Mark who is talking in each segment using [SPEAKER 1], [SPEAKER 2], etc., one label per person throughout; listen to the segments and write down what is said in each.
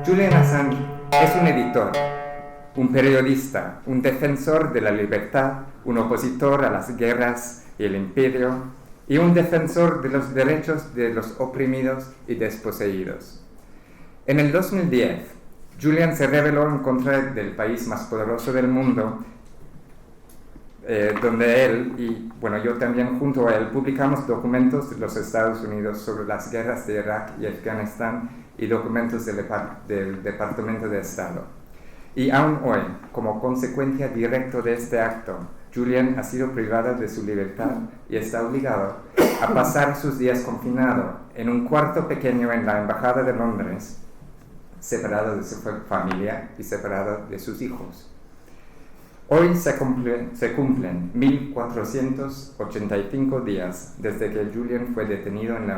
[SPEAKER 1] Julian Assange es un editor, un periodista, un defensor de la libertad, un opositor a las guerras y el imperio, y un defensor de los derechos de los oprimidos y desposeídos. En el 2010, Julian se rebeló en contra del país más poderoso del mundo, donde él y, yo también junto a él, publicamos documentos de los Estados Unidos sobre las guerras de Irak y Afganistán y documentos del Departamento de Estado. Y aún hoy, como consecuencia directa de este acto, Julian ha sido privado de su libertad y está obligado a pasar sus días confinado en un cuarto pequeño en la Embajada de Londres, separado de su familia y separado de sus hijos. Hoy se cumplen 1485 días desde que Julian fue detenido en la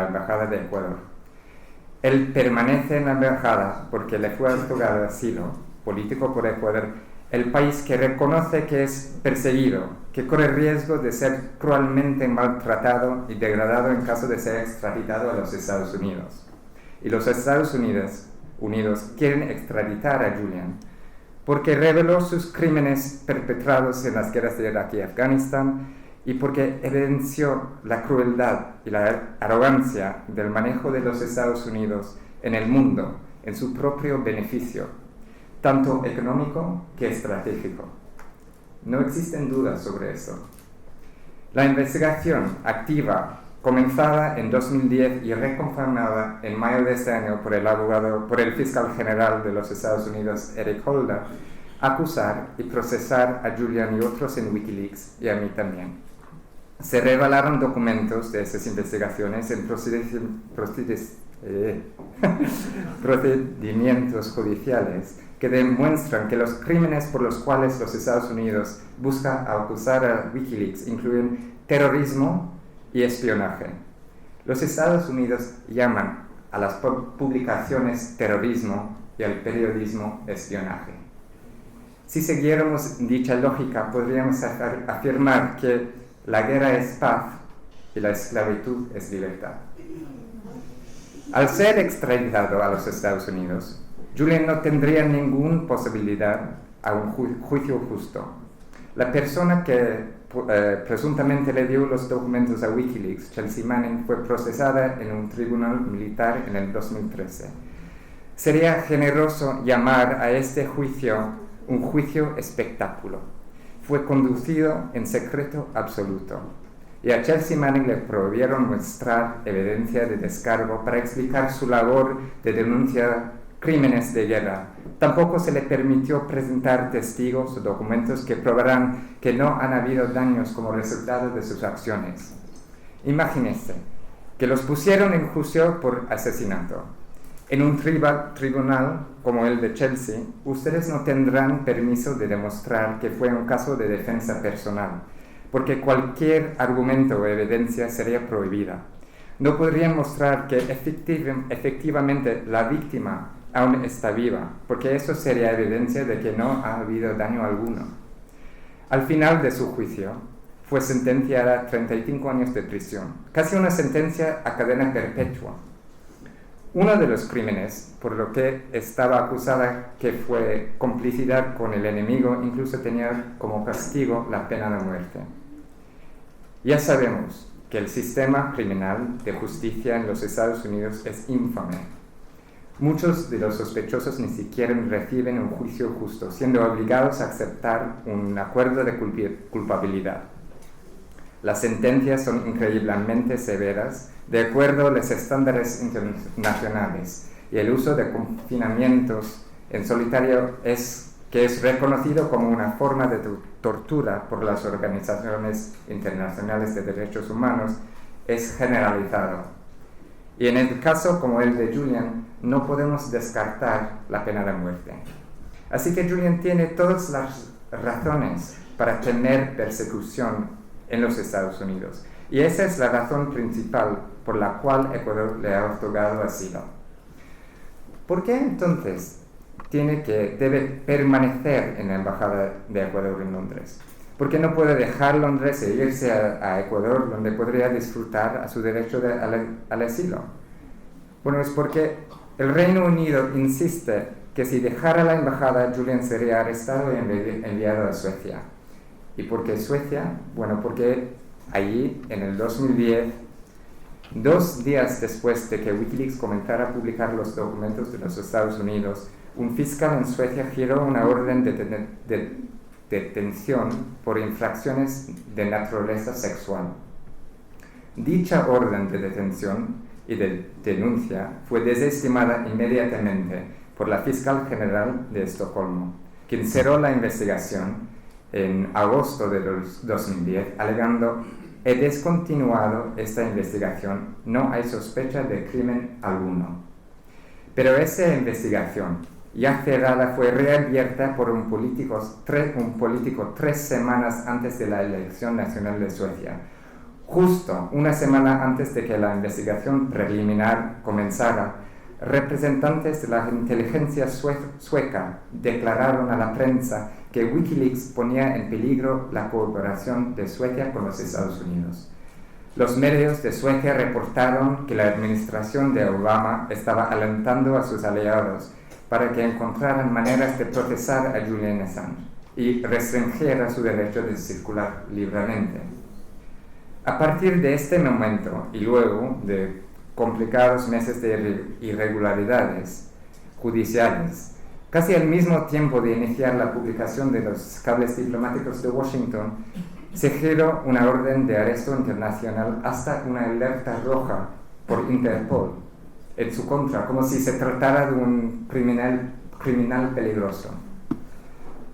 [SPEAKER 1] embajada de Ecuador. Él permanece en la embajada porque le fue otorgado asilo político por Ecuador, el país que reconoce que es perseguido, que corre riesgo de ser cruelmente maltratado y degradado en caso de ser extraditado a los Estados Unidos. Y los Estados Unidos quieren extraditar a Julian porque reveló sus crímenes perpetrados en las guerras de Irak y Afganistán y porque evidenció la crueldad y la arrogancia del manejo de los Estados Unidos en el mundo, en su propio beneficio, tanto económico que estratégico. No existen dudas sobre eso. La investigación activa, comenzada en 2010 y reconfirmada en mayo de este año por el fiscal general de los Estados Unidos, Eric Holder, acusar y procesar a Julian y otros en Wikileaks y a mí también. Se revelaron documentos de esas investigaciones en procedimientos judiciales que demuestran que los crímenes por los cuales los Estados Unidos buscan acusar a Wikileaks incluyen terrorismo y espionaje. Los Estados Unidos llaman a las publicaciones terrorismo y al periodismo espionaje. Si siguiéramos dicha lógica, podríamos afirmar que la guerra es paz y la esclavitud es libertad. Al ser extraditado a los Estados Unidos, Julian no tendría ninguna posibilidad a un juicio justo. La persona que presuntamente le dio los documentos a Wikileaks, Chelsea Manning, fue procesada en un tribunal militar en el 2013. Sería generoso llamar a este juicio un juicio espectáculo. Fue conducido en secreto absoluto. Y a Chelsea Manning le prohibieron mostrar evidencia de descargo para explicar su labor de denunciar crímenes de guerra. Tampoco se le permitió presentar testigos o documentos que probarán que no han habido daños como resultado de sus acciones. Imagínense que los pusieron en juicio por asesinato. En un tribunal como el de Chelsea, ustedes no tendrán permiso de demostrar que fue un caso de defensa personal, porque cualquier argumento o evidencia sería prohibida. No podrían mostrar que efectivamente la víctima aún está viva, porque eso sería evidencia de que no ha habido daño alguno. Al final de su juicio, fue sentenciada a 35 años de prisión, casi una sentencia a cadena perpetua. Uno de los crímenes por lo que estaba acusada, que fue complicidad con el enemigo, incluso tenía como castigo la pena de muerte. Ya sabemos que el sistema criminal de justicia en los Estados Unidos es infame. Muchos de los sospechosos ni siquiera reciben un juicio justo, siendo obligados a aceptar un acuerdo de culpabilidad. Las sentencias son increíblemente severas, de acuerdo a los estándares internacionales, y el uso de confinamientos en solitario que es reconocido como una forma de tortura por las organizaciones internacionales de derechos humanos, es generalizado. Y en el caso como el de Julian, no podemos descartar la pena de muerte. Así que Julian tiene todas las razones para temer persecución en los Estados Unidos. Y esa es la razón principal por la cual Ecuador le ha otorgado asilo. ¿Por qué entonces debe permanecer en la Embajada de Ecuador en Londres? ¿Por qué no puede dejar Londres e irse a Ecuador, donde podría disfrutar a su derecho al asilo? Bueno, es porque el Reino Unido insiste que si dejara la embajada, Julian sería arrestado y enviado a Suecia. ¿Y por qué Suecia? Bueno, porque allí, en el 2010, 2 días después de que Wikileaks comenzara a publicar los documentos de los Estados Unidos, un fiscal en Suecia giró una orden de detención por infracciones de naturaleza sexual. Dicha orden de detención y de denuncia fue desestimada inmediatamente por la fiscal general de Estocolmo, quien cerró la investigación en agosto de 2010, alegando: he descontinuado esta investigación, no hay sospecha de crimen alguno. Pero esa investigación, ya cerrada, fue reabierta por un político 3 semanas antes de la elección nacional de Suecia. Justo una semana antes de que la investigación preliminar comenzara, representantes de la inteligencia sueca declararon a la prensa que Wikileaks ponía en peligro la cooperación de Suecia con los Estados Unidos. Los medios de Suecia reportaron que la administración de Obama estaba alentando a sus aliados para que encontraran maneras de procesar a Julian Assange y restringiera su derecho de circular libremente. A partir de este momento y luego de complicados meses de irregularidades judiciales, casi al mismo tiempo de iniciar la publicación de los cables diplomáticos de Washington, se giró una orden de arresto internacional hasta una alerta roja por Interpol en su contra, como si se tratara de un criminal peligroso.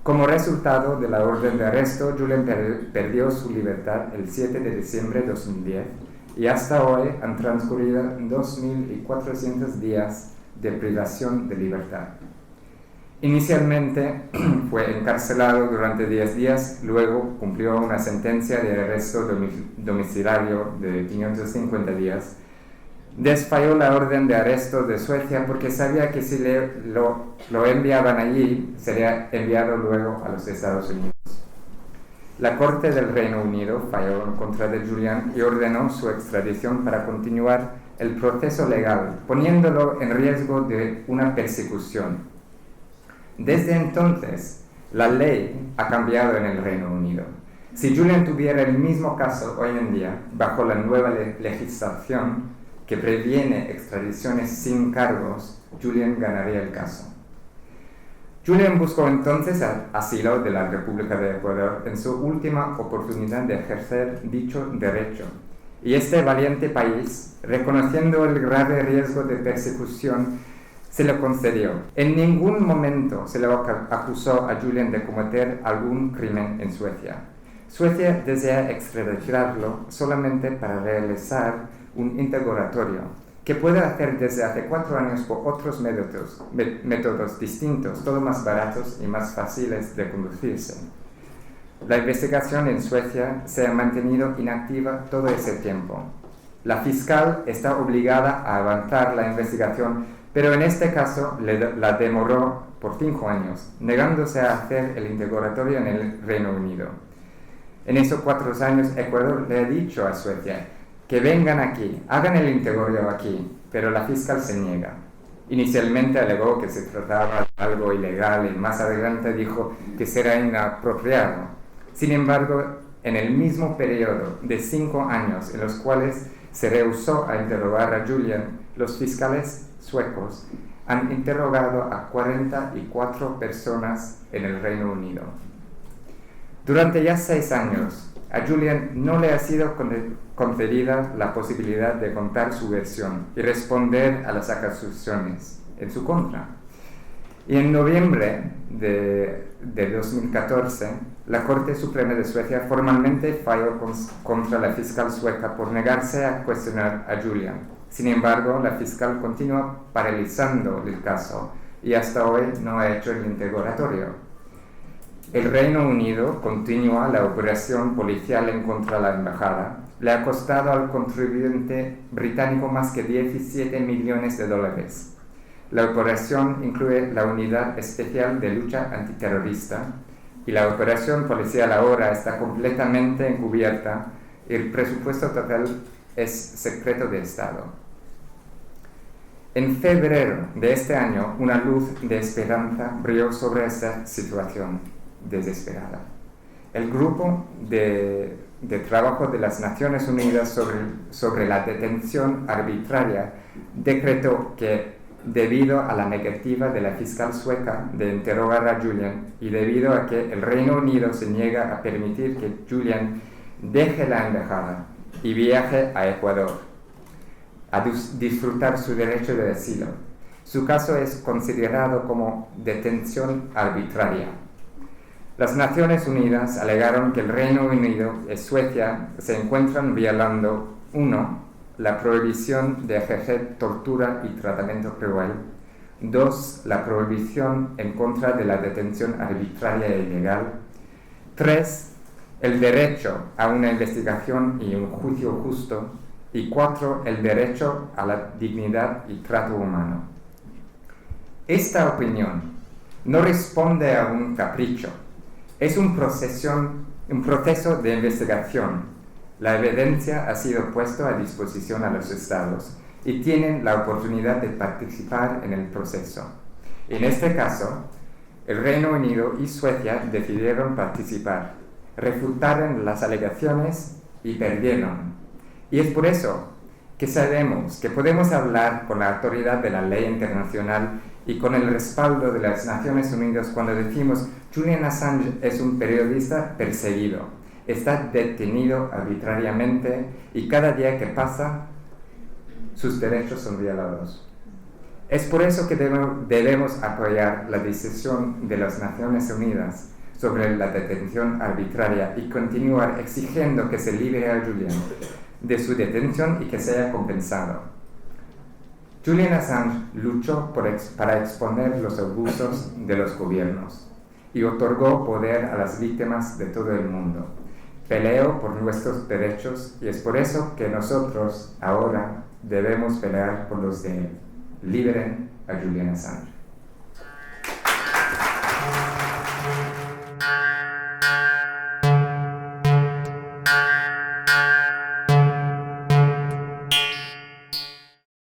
[SPEAKER 1] Como resultado de la orden de arresto, Julian perdió su libertad el 7 de diciembre de 2010 y hasta hoy han transcurrido 2.400 días de privación de libertad. Inicialmente fue encarcelado durante 10 días, luego cumplió una sentencia de arresto domiciliario de 550 días. Desfalló la orden de arresto de Suecia porque sabía que si lo enviaban allí, sería enviado luego a los Estados Unidos. La Corte del Reino Unido falló en contra de Julian y ordenó su extradición para continuar el proceso legal, poniéndolo en riesgo de una persecución. Desde entonces, la ley ha cambiado en el Reino Unido. Si Julian tuviera el mismo caso hoy en día, bajo la nueva legislación que previene extradiciones sin cargos, Julian ganaría el caso. Julian buscó entonces asilo de la República de Ecuador en su última oportunidad de ejercer dicho derecho. Y este valiente país, reconociendo el grave riesgo de persecución, se lo concedió. En ningún momento se le acusó a Julian de cometer algún crimen en Suecia. Suecia desea extraditarlo solamente para realizar un interrogatorio, que puede hacer desde hace 4 años por otros métodos distintos, todo más baratos y más fáciles de conducirse. La investigación en Suecia se ha mantenido inactiva todo ese tiempo. La fiscal está obligada a avanzar la investigación, pero en este caso la demoró por 5 años, negándose a hacer el interrogatorio en el Reino Unido. En esos 4 años, Ecuador le ha dicho a Suecia que vengan aquí, hagan el interrogatorio aquí, pero la fiscal se niega. Inicialmente alegó que se trataba de algo ilegal y más adelante dijo que será inapropiado. Sin embargo, en el mismo periodo de 5 años en los cuales se rehusó a interrogar a Julian, los fiscales suecos han interrogado a 44 personas en el Reino Unido. Durante ya 6 años, a Julian no le ha sido concedida la posibilidad de contar su versión y responder a las acusaciones en su contra. Y en noviembre de 2014, la Corte Suprema de Suecia formalmente falló contra la fiscal sueca por negarse a cuestionar a Julian. Sin embargo, la fiscal continúa paralizando el caso y hasta hoy no ha hecho el interrogatorio. El Reino Unido continúa la operación policial en contra de la embajada. Le ha costado al contribuyente británico más que $17 millones. La operación incluye la Unidad Especial de Lucha Antiterrorista y la operación policial ahora está completamente encubierta y el presupuesto total es secreto de Estado. En febrero de este año, una luz de esperanza brilló sobre esta situación desesperada. El grupo de trabajo de las Naciones Unidas sobre la detención arbitraria decretó que, debido a la negativa de la fiscal sueca de interrogar a Julian y debido a que el Reino Unido se niega a permitir que Julian deje la embajada y viaje a Ecuador a disfrutar su derecho de asilo, su caso es considerado como detención arbitraria. Las Naciones Unidas alegaron que el Reino Unido y Suecia se encuentran violando 1. La prohibición de ejercer tortura y tratamiento cruel. 2. La prohibición en contra de la detención arbitraria e ilegal. 3. El derecho a una investigación y un juicio justo. Y 4. El derecho a la dignidad y trato humano. Esta opinión no responde a un capricho. Es un proceso de investigación. La evidencia ha sido puesta a disposición a los estados y tienen la oportunidad de participar en el proceso. En este caso, el Reino Unido y Suecia decidieron participar, refutaron las alegaciones y perdieron. Y es por eso que sabemos que podemos hablar con la autoridad de la ley internacional y con el respaldo de las Naciones Unidas cuando decimos Julian Assange es un periodista perseguido. Está detenido arbitrariamente y cada día que pasa, sus derechos son violados. Es por eso que debemos apoyar la decisión de las Naciones Unidas sobre la detención arbitraria y continuar exigiendo que se libere a Julian de su detención y que sea compensado. Julian Assange luchó para exponer los abusos de los gobiernos y otorgó poder a las víctimas de todo el mundo. Peleó por nuestros derechos y es por eso que nosotros ahora debemos pelear por los de él. Liberen a Julian Assange.